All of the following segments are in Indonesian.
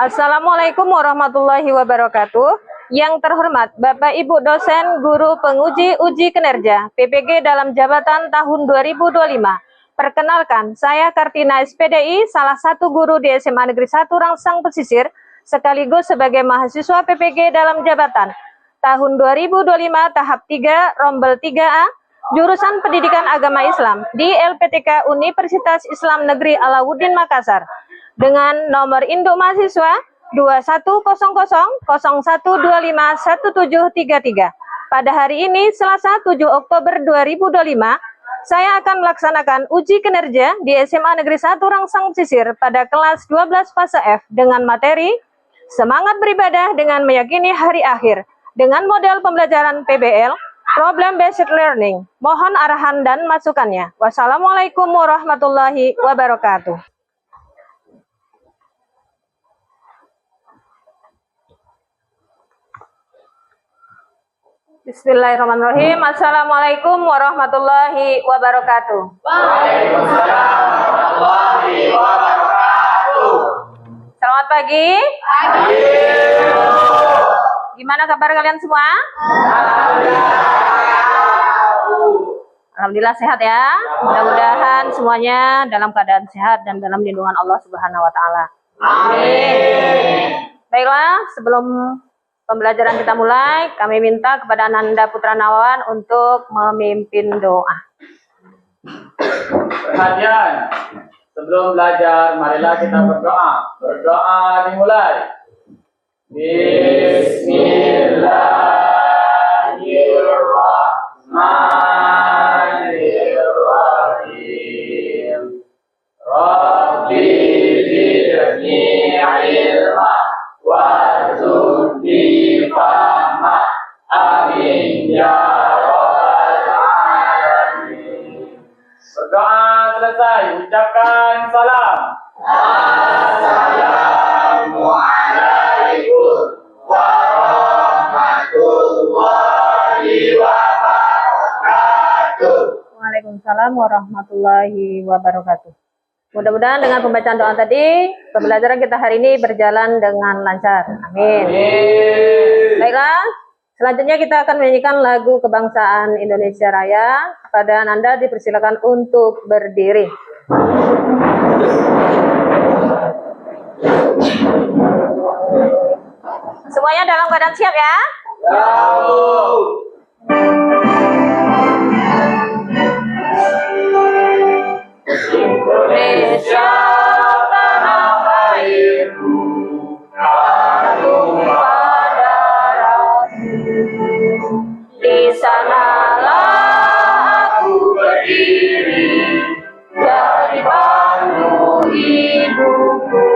Assalamualaikum warahmatullahi wabarakatuh. Yang terhormat Bapak Ibu dosen, guru, penguji uji kinerja PPG dalam jabatan tahun 2025. Perkenalkan, saya Kartina SPDI, salah satu guru di SMA Negeri 1 Rangsang Pesisir, sekaligus sebagai mahasiswa PPG dalam jabatan tahun 2025 tahap 3 Rombel 3A, jurusan Pendidikan Agama Islam di LPTK Universitas Islam Negeri Alauddin Makassar, dengan nomor induk mahasiswa 210001251733. Pada hari ini, Selasa 7 Oktober 2025, saya akan melaksanakan uji kinerja di SMA Negeri 1 Rangsang Pesisir pada kelas 12 fase F dengan materi Semangat Beribadah dengan Meyakini Hari Akhir dengan model pembelajaran PBL, Problem Based Learning. Mohon arahan dan masukannya. Wassalamualaikum warahmatullahi wabarakatuh. Bismillahirrahmanirrahim. Assalamualaikum warahmatullahi wabarakatuh. Waalaikumsalam warahmatullahi wabarakatuh. Selamat pagi. Gimana kabar kalian semua? Alhamdulillah sehat ya. Mudah-mudahan semuanya dalam keadaan sehat dan dalam lindungan Allah Subhanahu wa taala. Amin. Baiklah, sebelum pembelajaran kita mulai, kami minta kepada Ananda Putra Nawawan untuk memimpin doa. Perhatian, sebelum belajar, marilah kita berdoa. Berdoa dimulai. Bismillahirrahmanirrahim. Rabbi zidni ilma warzuqni fahma. Amin ya rabbal alamin. Berdoa selesai, ucapkan salam. Assalamualaikum warahmatullahi wabarakatuh. Waalaikumsalam warahmatullahi wabarakatuh. Mudah-mudahan dengan pembacaan doa tadi, pembelajaran kita hari ini berjalan dengan lancar. Amin. Baiklah, selanjutnya kita akan menyanyikan lagu kebangsaan Indonesia Raya. Kepada Ananda dipersilakan untuk berdiri. Semuanya dalam keadaan siap ya? Indonesia tanah airku, kandung pada di sanalah aku berdiri, jadi pandu hidupku.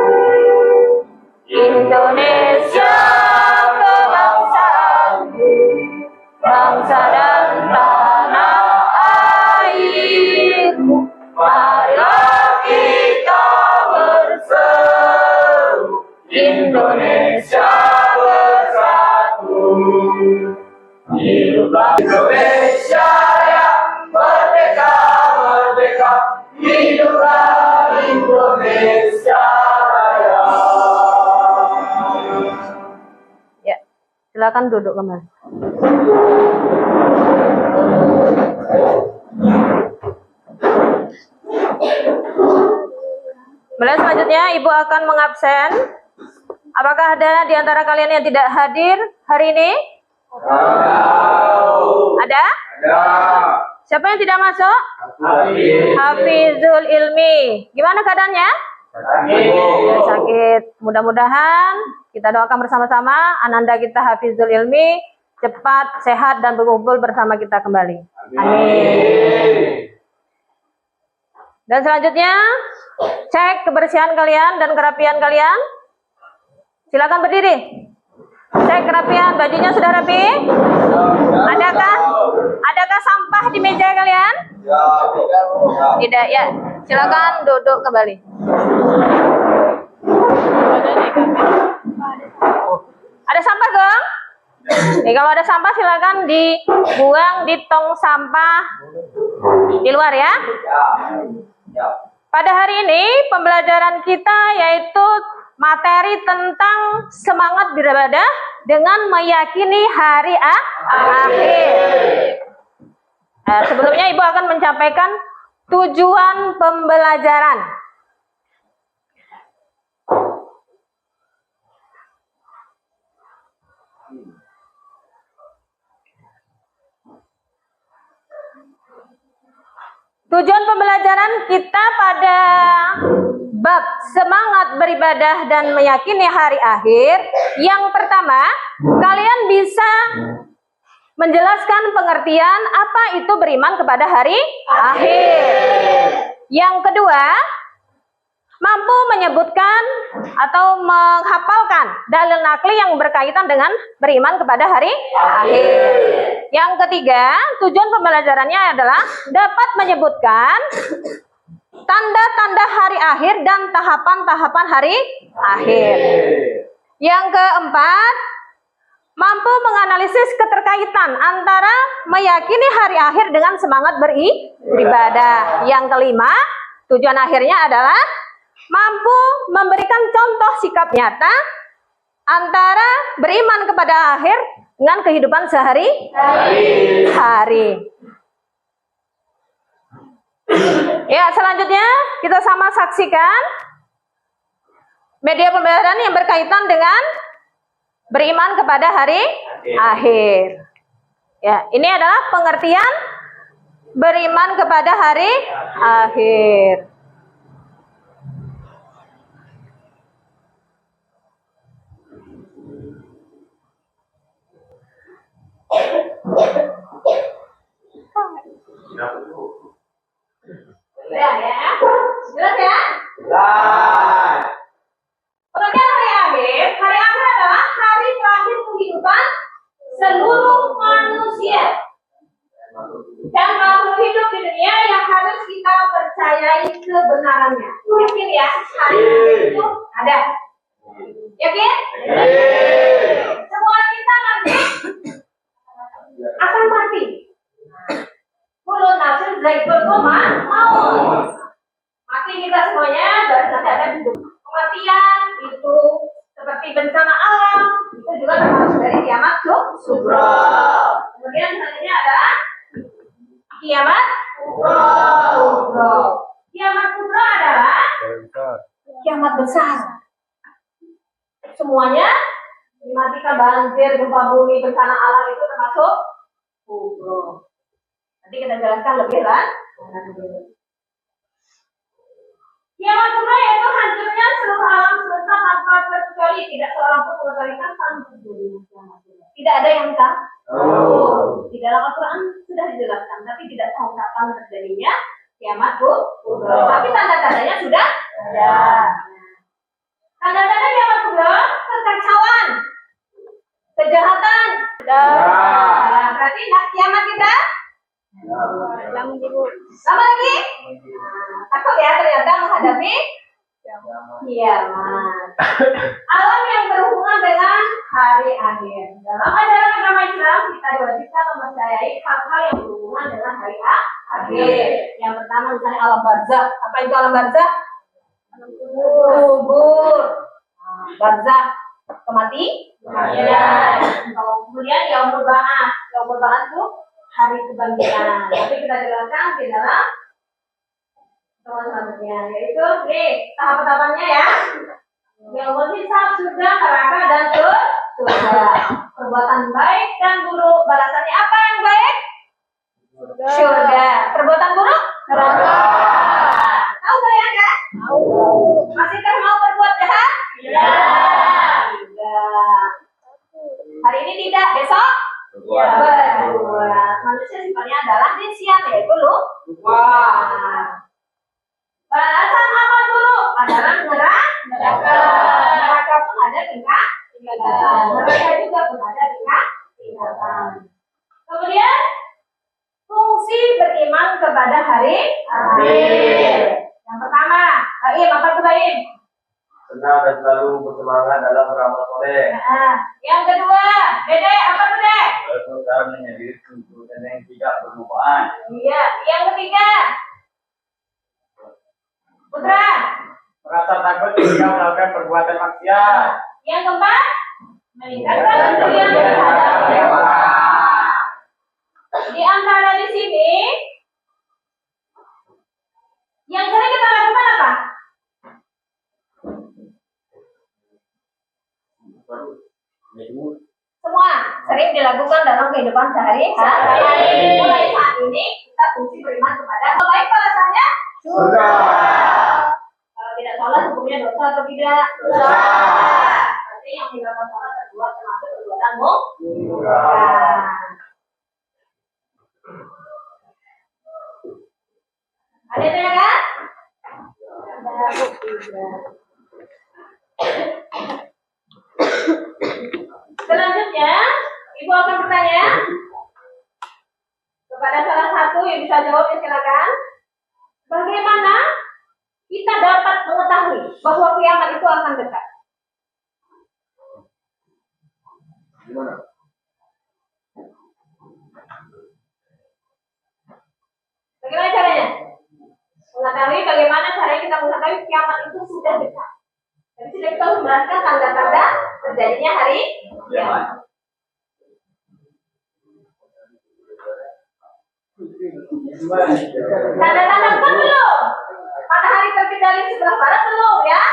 Indonesia kebangsaanku, bangsa dan tanah airku. Marilah kita berseru, Indonesia bersatu. Hiduplah Indonesia Raya, merdeka, merdeka. Hiduplah Indonesia Raya. Ya, silakan duduk kembali. Mulai selanjutnya, Ibu akan mengabsen. Apakah ada di antara kalian yang tidak hadir hari ini? Ada? Siapa yang tidak masuk? Hafizul Ilmi. Gimana keadaannya? Sakit. Mudah-mudahan kita doakan bersama-sama Ananda kita Hafizul Ilmi cepat sehat dan berkumpul bersama kita kembali. Amin. Dan selanjutnya, cek kebersihan kalian dan kerapian kalian. Silakan berdiri. Cek kerapian, bajunya sudah rapi? Adakah sampah di meja kalian? Tidak ya. Silakan duduk kembali. Ada sampah, Gong? Kalau ada sampah silakan dibuang di tong sampah di luar ya. Pada hari ini pembelajaran kita yaitu materi tentang semangat beribadah dengan meyakini hari akhir. Sebelumnya Ibu akan menyampaikan tujuan pembelajaran. Tujuan pembelajaran kita pada bab semangat beribadah dan meyakini hari akhir. Yang pertama, kalian bisa menjelaskan pengertian apa itu beriman kepada hari akhir. Yang kedua, mampu menyebutkan atau menghafalkan dalil nakli yang berkaitan dengan beriman kepada hari akhir. Yang ketiga, tujuan pembelajarannya adalah dapat menyebutkan tanda-tanda hari akhir dan tahapan-tahapan hari akhir. Yang keempat, mampu menganalisis keterkaitan antara meyakini hari akhir dengan semangat beribadah. Yang kelima, tujuan akhirnya adalah mampu memberikan contoh sikap nyata antara beriman kepada akhir dengan kehidupan sehari-hari. Ya, selanjutnya kita sama saksikan media pembelajaran yang berkaitan dengan beriman kepada hari akhir. Ya, ini adalah pengertian beriman kepada hari akhir. Jelas ya? Jelas ya? Jelas. Pengertian hari akhir. Hari akhir adalah hari terakhir kehidupan seluruh manusia dan makhluk hidup di dunia yang harus kita percayai kebenarannya. Yakin ya? Hari akhir itu ada. Yakin? Semua kita nanti akan mati. Kulun nafsin zaitun maut. Mati kita semuanya, dan nanti ada hidup. Kematian itu seperti bencana alam, itu juga termasuk dari kiamat sugro. Kemudian selanjutnya adalah kiamat kubro. Kiamat kubro adalah kiamat besar. Semuanya dimatikan, banjir, gempa bumi, bencana alam itu termasuk kubro. Nanti kita jelaskan lebih lanjut. Kiamat kubro yaitu hancurnya seluruh alam semesta tanpa terkecuali, tidak seorang pun mengetahui kapan terjadinya kiamat kubro. Tidak ada yang tahu. Di dalam Al-Quran sudah dijelaskan, tapi tidak tahu kapan terjadinya kiamat kubro. Tapi tanda-tandanya sudah ada. Tanda-tanda kiamat kubro: kekacauan, kejahatan. Nah, berarti kiamat kita lama lagi. Takut ya ternyata menghadapi kiamat. Alam yang berhubungan dengan hari akhir. Dalam ajaran agama Islam kita diwajibkan mempercayai hal-hal yang berhubungan dengan hari akhir. Yang pertama misalnya alam barzakh. Apa itu alam barzakh? Kubur, barzakh, kematian. Kemudian yaumul ba'ats. Yaumul ba'ats itu hari kebangkitan. Nanti kita jelaskan di dalam teman selanjutnya, yaitu tahap-tahapannya ya. Yaumul hisab, surga, neraka, dan surga. Perbuatan baik dan buruk, balasannya apa yang baik? Surga. Perbuatan buruk? Neraka. Tahu kalian kan? Tahu. Masihkah mau berbuat jahat? Tidak. Tidak. Hari ini tidak, besok? Berbuat. Manusia sifatnya adalah nisyan, yaitu lupa. Balasan apa dulu? Adalah neraka. Neraka pun ada tingkatan. Neraka juga pun ada tingkatan. Kemudian fungsi beriman kepada hari akhir. Yang pertama, Baim, apa itu Baim? Senang dan selalu bersemangat dalam beramal soleh. Yang kedua, Dede, apa itu Dede? Berusaha menyendiri tuntutan yang tidak bermanfaat. Iya. Yang ketiga, Putra, Merasa takut jika melakukan perbuatan maksiat. Yang keempat, meningkatkan kepedulian terhadap hewan. Di antara di sini, yang sering kita lakukan apa? Semua sering dilakukan dalam kehidupan sehari-hari. Mulai saat ini kita fungsi beriman kepada Allah. Baik balasannya Surga. Kalau tidak sholat hukumnya dosa atau tidak? Dosa. Berarti yang meninggalkan sholat terbuat termasuk perbuatan mungkar. Ada yang tanyakan? Selanjutnya, Ibu akan bertanya kepada salah satu yang bisa jawab, ya silakan. Bagaimana kita dapat mengetahui bahwa kiamat itu akan dekat? Gimana? Bagaimana caranya? Mengetahui bagaimana caranya kita mengetahui kiamat itu sudah dekat. Jadi sudah kita membahaskan tanda-tanda terjadinya hari kiamat. Tanda-tanda apa belum? Matahari terbit dari sebelah barat belum ya?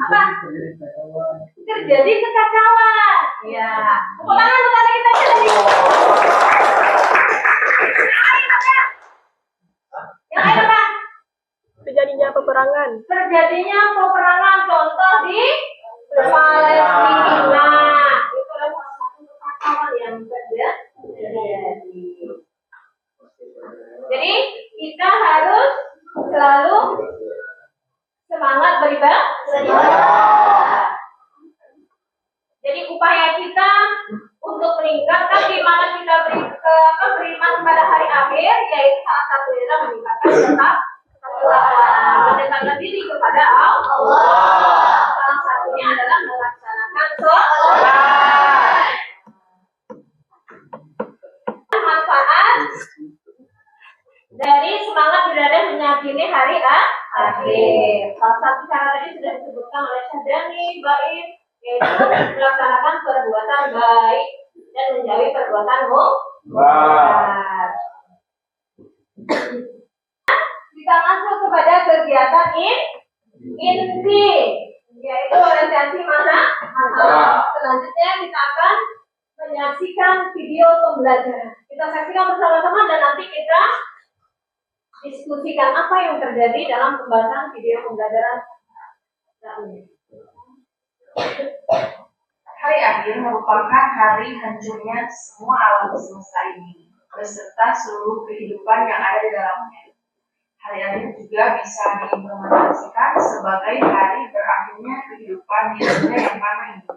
Apa? Terjadi kekacauan. Ya. Tepuk tangan untuk tanda kita jadi. Yang lain apa? Terjadinya peperangan. Terjadinya peperangan, contoh di Palestina. Itu adalah salah satu kekacauan yang terjadi. Jadi kita harus selalu semangat beribadah. Jadi upaya kita untuk meningkatkan keimanan kita beriman pada hari akhir, yaitu salah satunya adalah meningkatkan tetap mendekatkan diri kepada Allah. Salah satunya adalah melaksanakan sholat. Manfaat dari semangat beribadah meyakini hari akhir. Salah satu cara tadi sudah disebutkan oleh Syahdani baik, yaitu melaksanakan perbuatan baik dan menjauhi perbuatan mungkar. Kita masuk kepada kegiatan inti, yaitu orientasi masalah. Selanjutnya kita akan menyaksikan video pembelajaran. Kita saksikan bersama-sama dan nanti kita diskusikan apa yang terjadi dalam pembahasan video pembelajaran ini. Hari akhir merupakan hari hancurnya semua alam semesta ini, beserta seluruh kehidupan yang ada di dalamnya. Hari akhir juga bisa diimplementasikan sebagai hari berakhirnya kehidupan di dunia yang fana ini,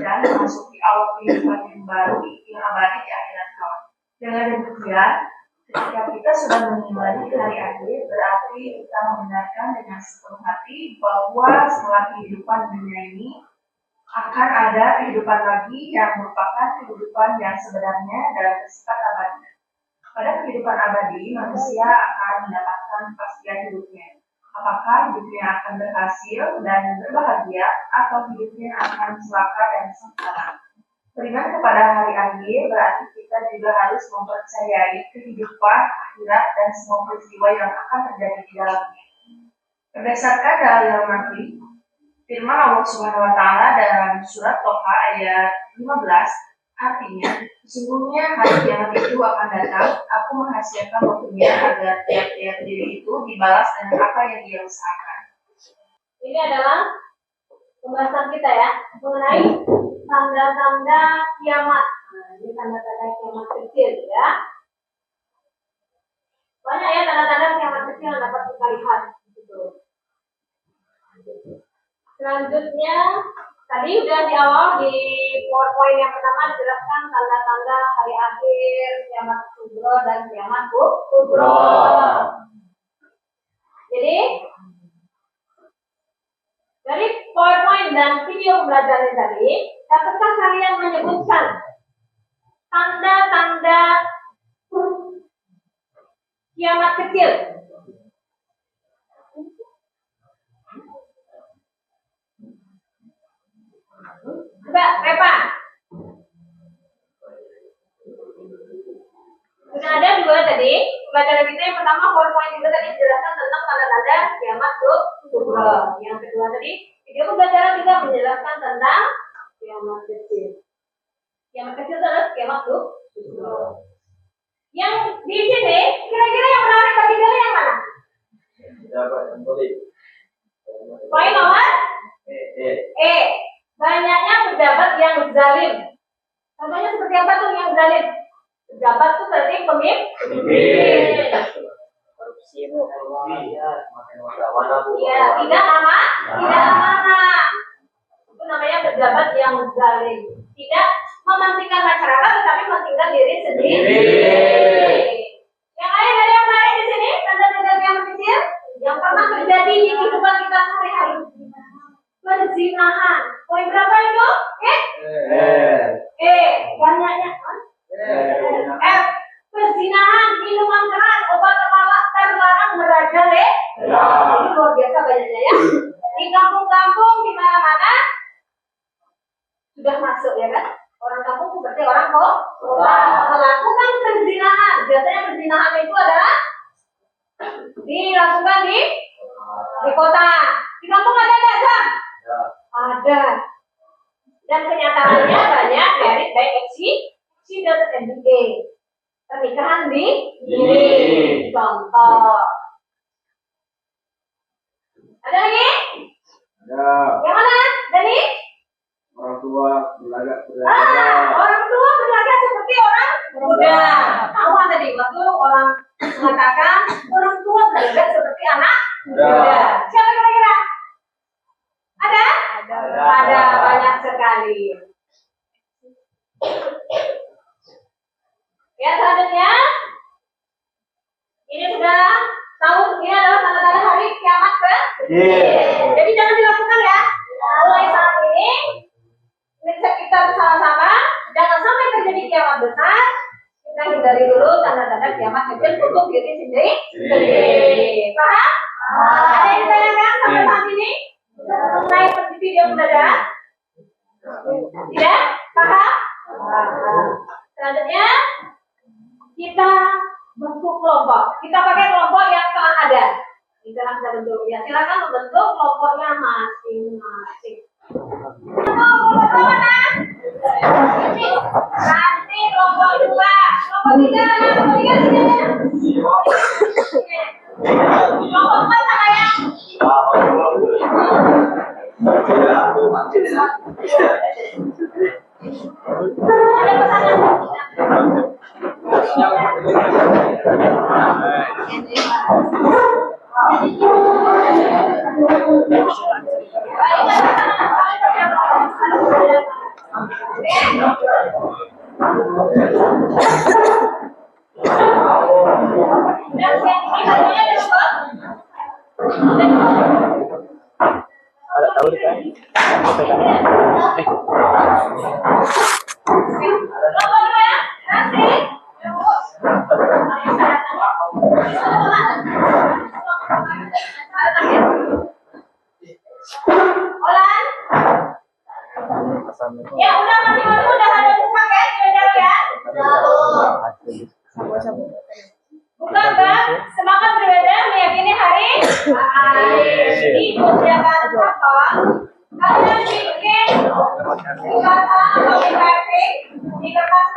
dan memasuki awal kehidupan yang baru yang abadi di akhirat kelak. Dengan demikian, ketika kita sudah mengimani hari akhir, berarti kita membenarkan dengan sepenuh hati bahwa setelah kehidupan dunia ini akan ada kehidupan lagi yang merupakan kehidupan yang sebenarnya dan bersifat abadi. Pada kehidupan abadi, manusia akan mendapatkan kepastian hidupnya. Apakah hidupnya akan berhasil dan berbahagia, atau hidupnya akan celaka dan sengsara. Beriman kepada hari akhir berarti kita juga harus mempercayai kehidupan akhirat dan semua peristiwa yang akan terjadi di dalamnya. Berdasarkan dalil yang nanti, firman Allah Subhanahu wa Ta'ala dalam surat Toha ayat 15, artinya, sesungguhnya hari kiamat itu akan datang. Aku menghasilkan waktunya agar tiap-tiap diri itu dibalas dengan apa yang dia usahakan. Ini adalah pembahasan kita ya mengenai tanda-tanda kiamat. Nah, ini tanda-tanda kiamat kecil ya. Banyak ya tanda-tanda kiamat kecil yang dapat kita lihat. Gitu. Selanjutnya, tadi udah di awal di poin yang pertama dijelaskan tanda-tanda hari akhir, kiamat kubro dan kiamat kubro. Jadi dari PowerPoint dan video pembelajaran tadi, dapatkah kalian menyebutkan tanda-tanda kiamat kecil? Coba, Repa. Sudah ada dua tadi. Pelajaran kita yang pertama PowerPoint itu tadi menjelaskan tentang tanda-tanda kiamat kubra. Yang kedua tadi video pembelajaran juga menjelaskan tentang kiamat kecil. Kiamat kecil adalah kiamat kubra. Yang di sini kira-kira yang menarik bagi kalian yang mana? Poin nomor E. Banyaknya pejabat yang zalim. Contohnya seperti apa tuh yang zalim? Pejabat tuh berarti pemimpin. Korupsi bu. Iya, tidak amanah. Itu namanya pejabat yang zalim. Tidak mementingkan masyarakat, tetapi mementingkan diri sendiri. Yang lain ada yang menarik di sini tanda-tanda yang kecil yang pernah terjadi di kehidupan kita sehari-hari. Perzinahan. Poin berapa itu? Banyaknya. F. Perzinahan, minuman keras, obat terlarang merajalela. Ini luar biasa banyaknya ya. Di kampung-kampung di mana-mana sudah masuk ya kan? Orang kampung seperti orang kota melakukan perzinahan. Biasanya perzinahan itu adalah dilakukan di kota. Di kampung ada nggak Zam? Ada. Dan kenyataannya banyak dari baik dan MBK. Pernikahan di contoh. Ada lagi? Ada. Yang mana? Dani? Orang tua berlagak Orang tua berlagak seperti orang muda. Sama tadi waktu orang mengatakan orang tua berlagak seperti anak muda. Siapa kira-kira? Ada? Ada banyak sekali. Ya selanjutnya, ini sudah tahu ini adalah tanda-tanda hari kiamat Jadi jangan dilakukan ya. Mulai saat ini kita bersama-sama jangan sampai terjadi kiamat besar. Kita hindari dulu tanda-tanda kiamat kecil untuk diri sendiri. Paham? Ada yang ditanyakan sampai saat ini mengenai video pembelajaran? Tidak? Paham? Selanjutnya kita bentuk kelompok. Kita pakai kelompok yang telah ada. Kita bentuk. Ya, silakan membentuk kelompoknya masing-masing. Kelompok mana? Nanti kelompok 2, kelompok 3, kelompok 3 sini. Kelompok 4 sama yang? Ada pesanan. Ada tahu di kan? Ya udah masing-masing udah ada buka ya, ya. Bukan Mbak, semangat berbeda meyakini hari di usiakan contoh. Kalian bikin ringkasan atau PPT di kertas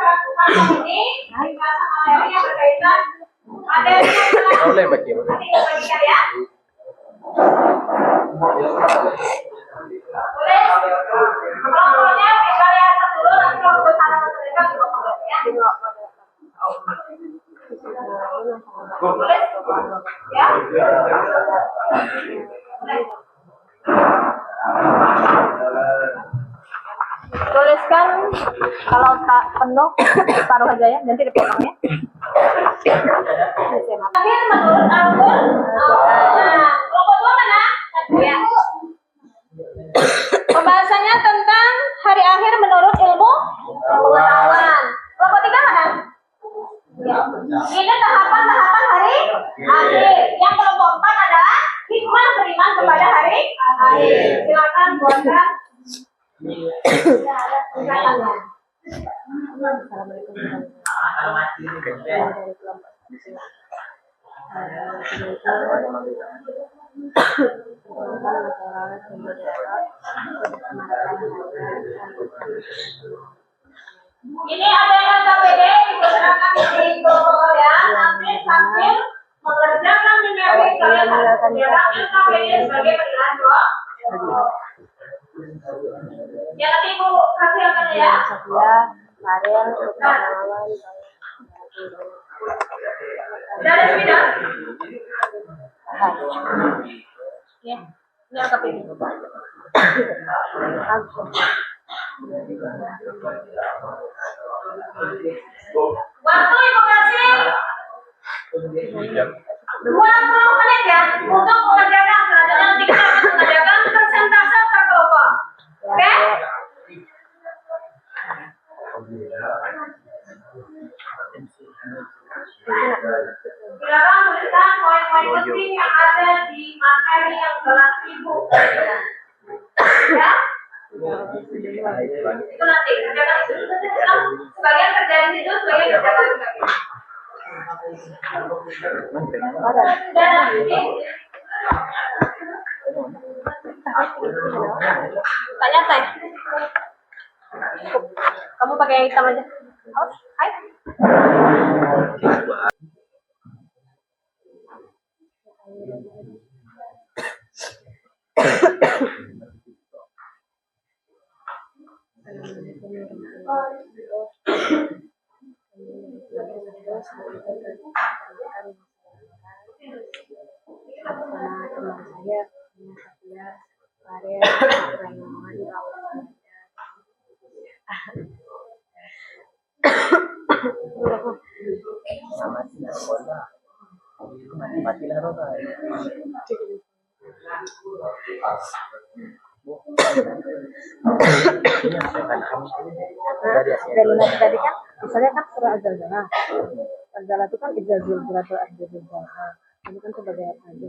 ini, ringkasan materi yang berkaitan materi yang nanti bagikan ya. Boleh? Kelompoknya kalian atas dulu, nanti kelompok bersama mereka di kelompok ya. Boleh? Ya? Tuliskan kalau tak penuh taruh aja ya, nanti dipotong ya. Akhir menurut Al-Qur'an. Nah, kelompok 2 mana? Ya. Pembahasannya tentang hari akhir menurut ilmu pengetahuan. Kelompok 3 mana? Ya. Ini tahapan-tahapan hari akhir. Yang kelompok 4 adalah hikmah beriman kepada hari akhir. Silakan buatkan Ini ada LKPD digunakan di protokol ya, nanti sambil mengerjakan menyebut kalian harus menggunakan LKPD sebagai pilihan doa. Ya nanti ibu kasih akan ya. Udah ada sudah? Ya, ini LKPD. Waktu ibu kasih 20 menit ya untuk mengerjakan. Selanjutnya nanti kita akan mengerjakan persentase per kelompok. Oke? Silakan tuliskan poin-poin penting yang ada di materi yang telah ibu kerjakan. Ya? Itu nanti kerjakan itu. Sebagian kerja di situ, sebagian kerjakan di situ. Dan nanti tanya saya. Kamu pakai yang hitam aja. Hai. Matilah roda. Dari tadi kan misalnya kan surah Az-Zalzalah. Az-Zalzalah itu kan ijazul zulatul ardhul zalzal. Ini kan sebagai apa aja?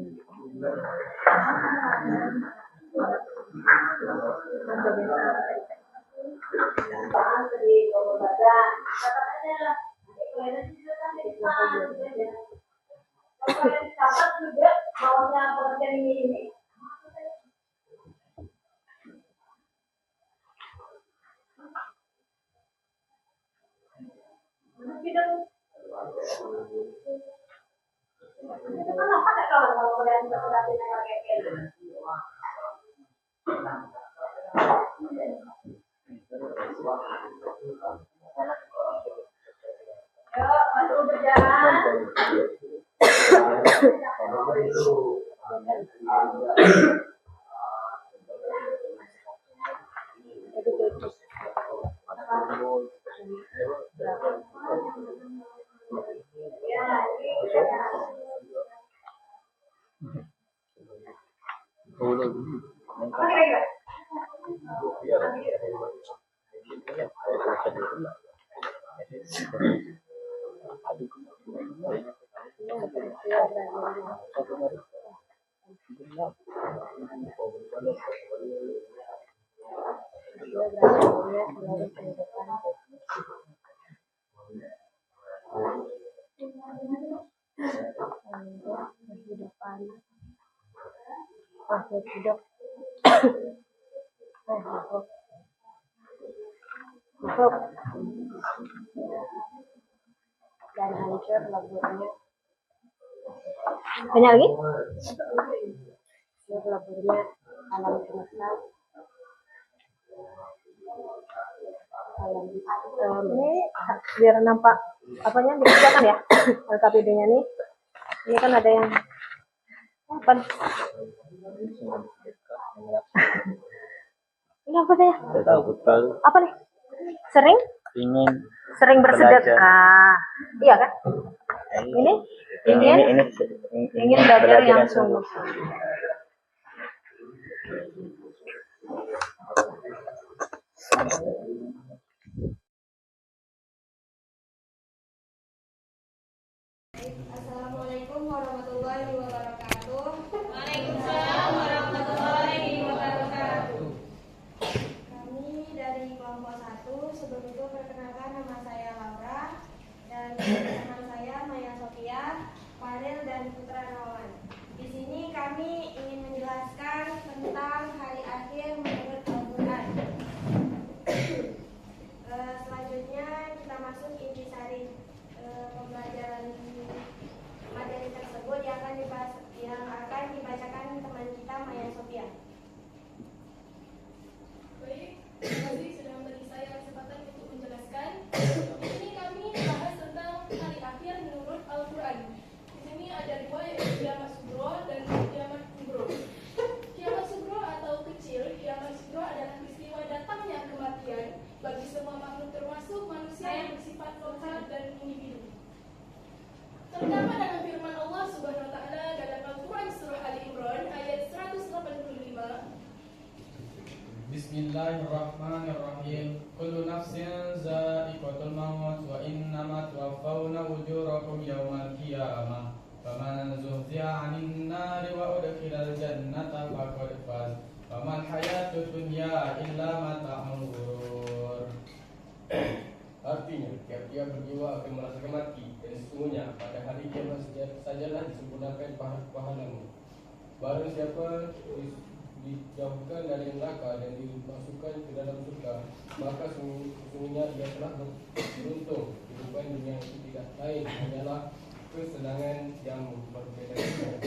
Masuk dan hancur laburnya. Banyak lagi? Hancur laburnya alam semesta. Ini biar nampak apanya dikerjakan ya LKPD-nya nih. Ini kan ada yang apa? Ini apa saya? Saya tahu betul. Apa nih? Sering Ingin bersedekah. Iya kan? Ini ingin belajar yang sungguh. Assalamualaikum warahmatullahi wabarakatuh. Waalaikumsalam warahmatullahi wabarakatuh. Kami kelompok 1. Sebelum itu perkenalkan, nama saya Laura dan teman saya Maya Sofia, Farel dan Putra Nawawan. Di sini kami ingin menjelaskan tentang hari akhir menurut Al-Quran. Selanjutnya kita masuk intisari pembelajaran materi tersebut yang akan dibacakan teman kita Maya Sofia. Baik, terima kasih sudah memberi saya kesempatan untuk menjelaskan. Di sini kami bahas tentang hari akhir menurut Al-Quran. Di sini ada dua, yaitu kiamat sugro dan kiamat kubro. Kiamat sugro atau kecil, kiamat sugro adalah peristiwa datangnya kematian bagi semua makhluk termasuk manusia yang bersifat lokal dan individu. Terdapat dalam firman Allah Subhanahu wa taala dalam Al-Quran surah Ali Imran ayat 185. Bismillahirrahmanirrahim. Kullu nafsin za'iqatul maut wa innama tuwaffawna ujurakum yawmal qiyamah. Faman zuhziya 'anil nari wa udkhilal jannata faqad faz. Faman hayatud dunya illa mata'ul ghurur. Artinya, tiap-tiap berjiwa akan merasakan mati, dan sesungguhnya pada hari kiamat sajalah disempurnakan pahalamu. Baru siapa dijauhkan dari neraka dan dimasukkan ke dalam surga, maka sesungguhnya ia telah beruntung. Kehidupan dunia itu tidak lain hanyalah kesenangan yang memperdayakan.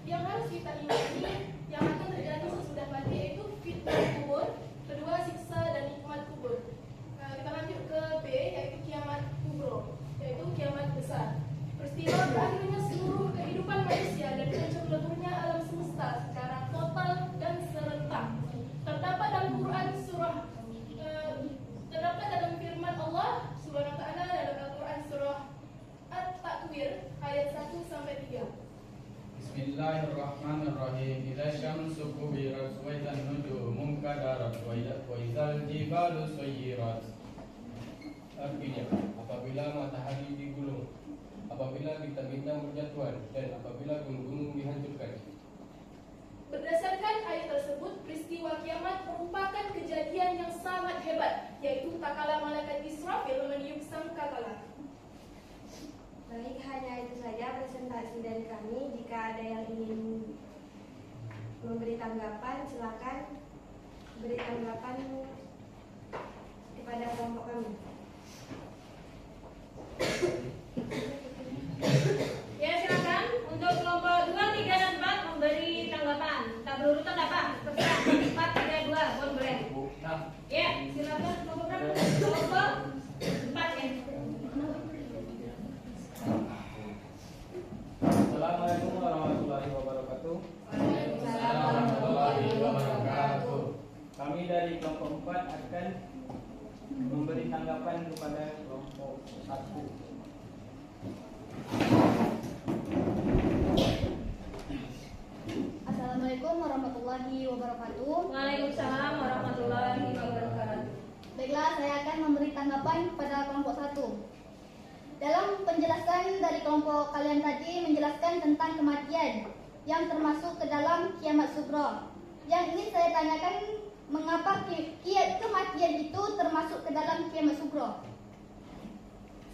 Yang harus kita imani yang akan terjadi sesudah mati yaitu fitnah kubur, kedua siksa dan nikmat kubur. Kita lanjut ke B, yaitu kiamat kubro, yaitu kiamat besar. Peristiwa berakhirnya seluruh kehidupan manusia dan hancur-leburnya alam semesta secara total dan serentak. Terdapat dalam Quran terdapat dalam firman Allah Subhanahu wa taala dalam Al-Quran surah At-Takwir ayat 1 sampai 3. Bismillahirrahmanirrahim. Idza syamsu kuwirat wa idzan nujumu kadarat wa idzal jibalu suyirat. Artinya, apabila matahari digulung, apabila bintang-bintang berjatuhan, dan apabila gunung-gunung dihancurkan. Berdasarkan ayat tersebut, peristiwa kiamat merupakan kejadian yang sangat hebat, yaitu tak kala malaikat Israfil meniup sangkakala. Baik, hanya itu saja presentasi dari kami. Jika ada yang ingin memberi tanggapan, silakan beri tanggapan kepada kelompok kami. Ya, silakan untuk kelompok 2, 3, dan 4 memberi tanggapan. Tak berurutan apa? Terserah. 4, 3, 2, pun boleh. Ya, silakan kelompok berapa? Kelompok 4 ya. Assalamualaikum warahmatullahi wabarakatuh. Waalaikumsalam warahmatullahi wabarakatuh. Kami dari kelompok 4 akan memberi tanggapan kepada kelompok 1. Assalamualaikum warahmatullahi wabarakatuh. Waalaikumsalam warahmatullahi wabarakatuh. Baiklah, saya akan memberi tanggapan kepada kelompok 1. Dalam penjelasan dari kelompok kalian tadi menjelaskan tentang kematian yang termasuk ke dalam kiamat sugro. Yang ingin saya tanyakan, mengapa kematian itu termasuk ke dalam kiamat sugro?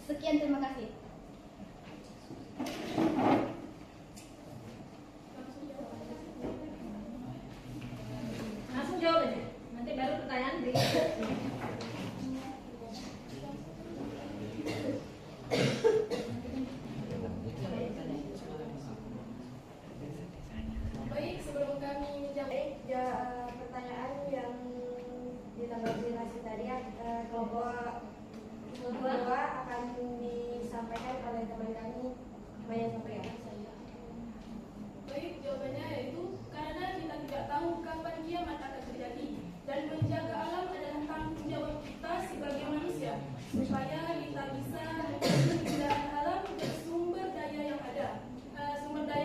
Sekian, terima kasih. Langsung jawab aja. Nanti baru pertanyaan berikutnya. Baik, sebelum kami menjawab Pertanyaan yang ditanggapi Rasid tadi, kelompok 2 akan disampaikan oleh teman kami Maya Sofia. baik, jawabannya yaitu karena kita tidak tahu kapan kiamat akan terjadi dan menjaga alam adalah tanggung jawab kita sebagai manusia supaya kita bisa menjaga keindahan alam dan sumber daya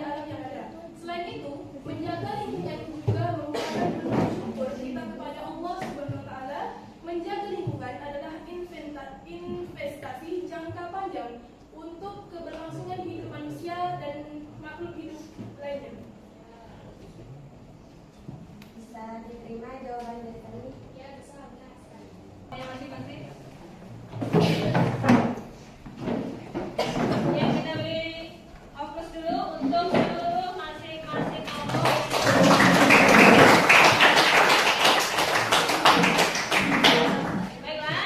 alam yang ada. Selain itu, menjaga lingkungan juga merupakan bentuk syukur kita kepada Allah Subhanahu wa taala. Menjaga lingkungan adalah investasi jangka panjang untuk keberlangsungan Bisa diterima jawaban dari kami? Ya, bisa, benar sekali. Yang masing-masing. Ya, kita beri fokus dulu untuk seluruh masing-masing kelompok. Baiklah,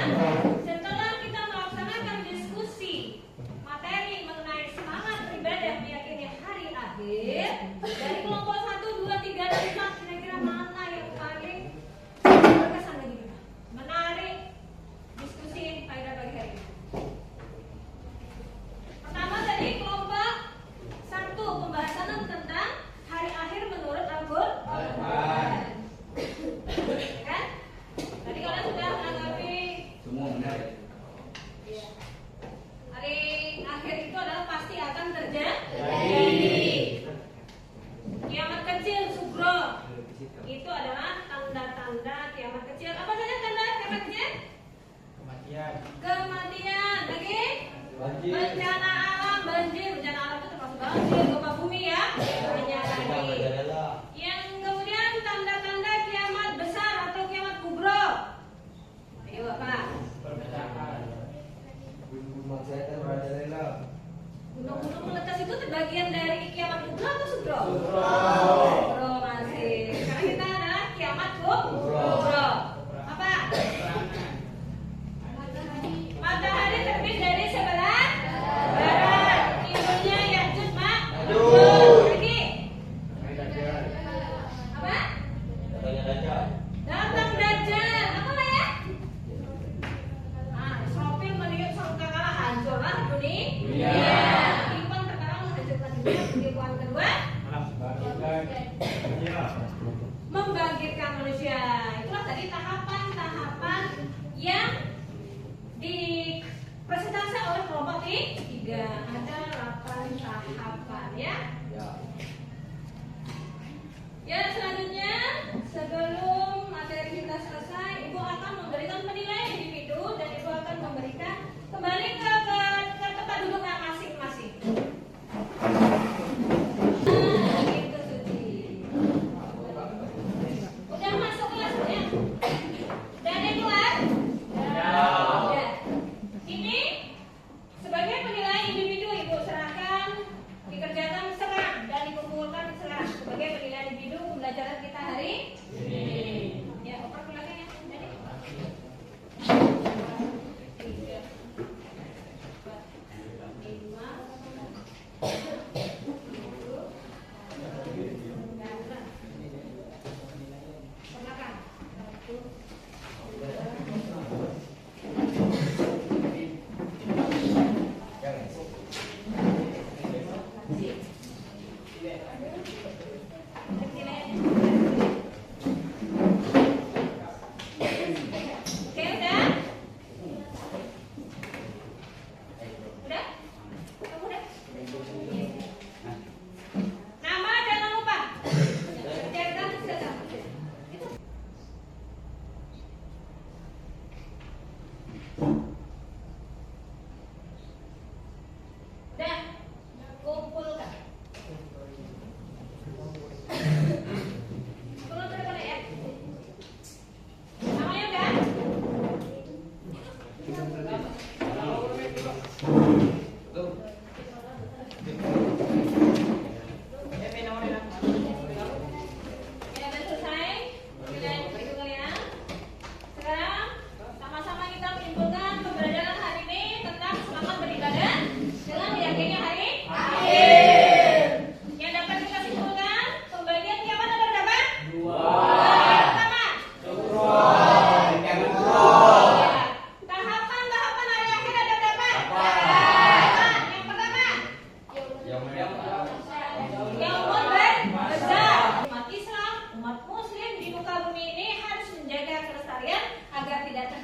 setelah kita melaksanakan diskusi materi mengenai semangat beribadah meyakini hari akhir dari kelompok 1, 2, 3, dan 5, kira-kira mana yang paling berkesan bagi kita? Menarik diskusi pada pagi hari ini. Pertama tadi kelompok 1 pembahasan tentang hari akhir menurut Al-Qur'an. Kan? Tadi kalian sudah menanggapi Semua benar. ya. Hari akhir itu adalah pasti akan terjadi. Kiamat kecil sugro itu adalah tanda-tanda kiamat kecil. Apa saja tanda kiamat kecil? Kematian. Kematian, lagi Banjir. bencana alam, banjir, bencana alam itu termasuk banjir, gempa bumi ya. Banyak lagi. Yang kemudian tanda-tanda kiamat besar atau kiamat kubro. Ayo Pak. Perpecahan. Gunung-gunung meletus itu terbagian dari kiamat kubro atau sugro? Sugro. Sugro masih. Sekarang kita adalah kiamat kubro. Apa? Matahari terbit dari sebelah barat. Timurnya Ya'juj Ma'juj. Lagi. Apa? Katanya Dajjal. Datang Dajjal. Apa lah ya? Sopir meniup sangkakala hancurlah dunia. Kehidupan pertama menghancurkan dunia. Kehidupan kedua membangkitkan manusia. Itulah tadi tahapan-tahapan yang dipresentasi oleh kelompok 3. Ada 8 tahapan ya. Ya, selanjutnya sebelum materi kita selesai, Ibu akan memberikan penilaian individu dan Ibu akan memberikan kembali ke tempat duduknya masing-masing. Gitu Suci. Udah masuk kelas ya? Udah ada yang keluar? Ya. Ini sebagai penilaian individu Ibu serahkan dikerjakan sekarang dan dikumpulkan sekarang sebagai penilaian individu pembelajaran kita hari ini. Ya, oper pulang ya.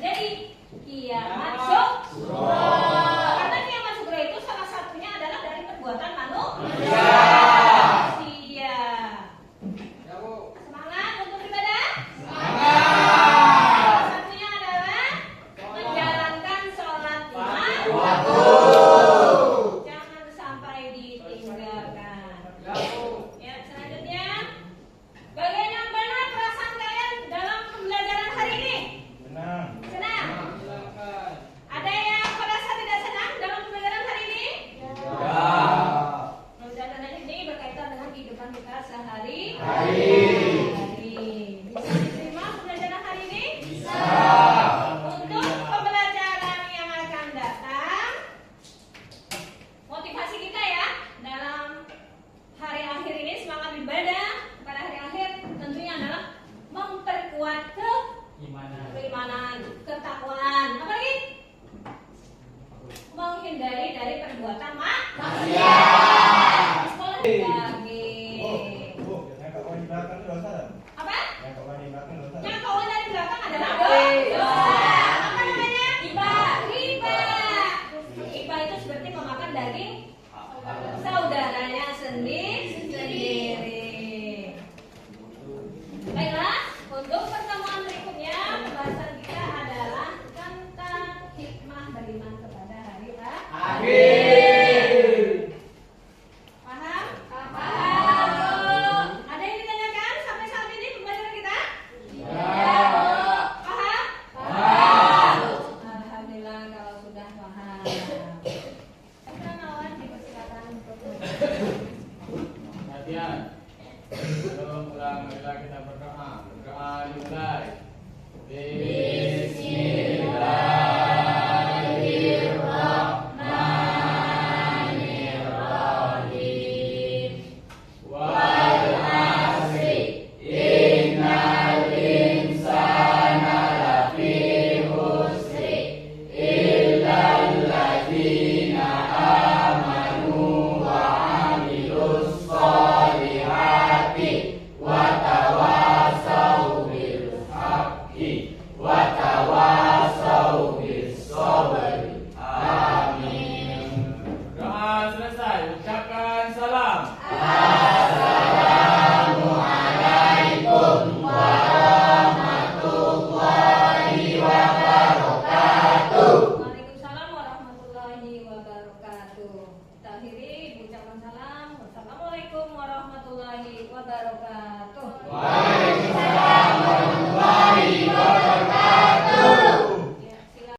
Jadi. 3, 4, 5, 'Bagian yang benar prasangka kita berdoa. Berdoa dimulai. Bismillahirrahmanirrahim. Wal asri innal insana lafi khusri illal ladzina amanu wa amilus solihati wa tawasau bil haqqi wa tawasau bis sabri. Amin. Doa selesai, ucapkan salam. Assalamualaikum warahmatullahi wabarakatuh. Waalaikumsalam warahmatullahi wabarakatuh. Kita akhiri ucapan salam. Wassalamualaikum warahmatullahi wabarakatuh.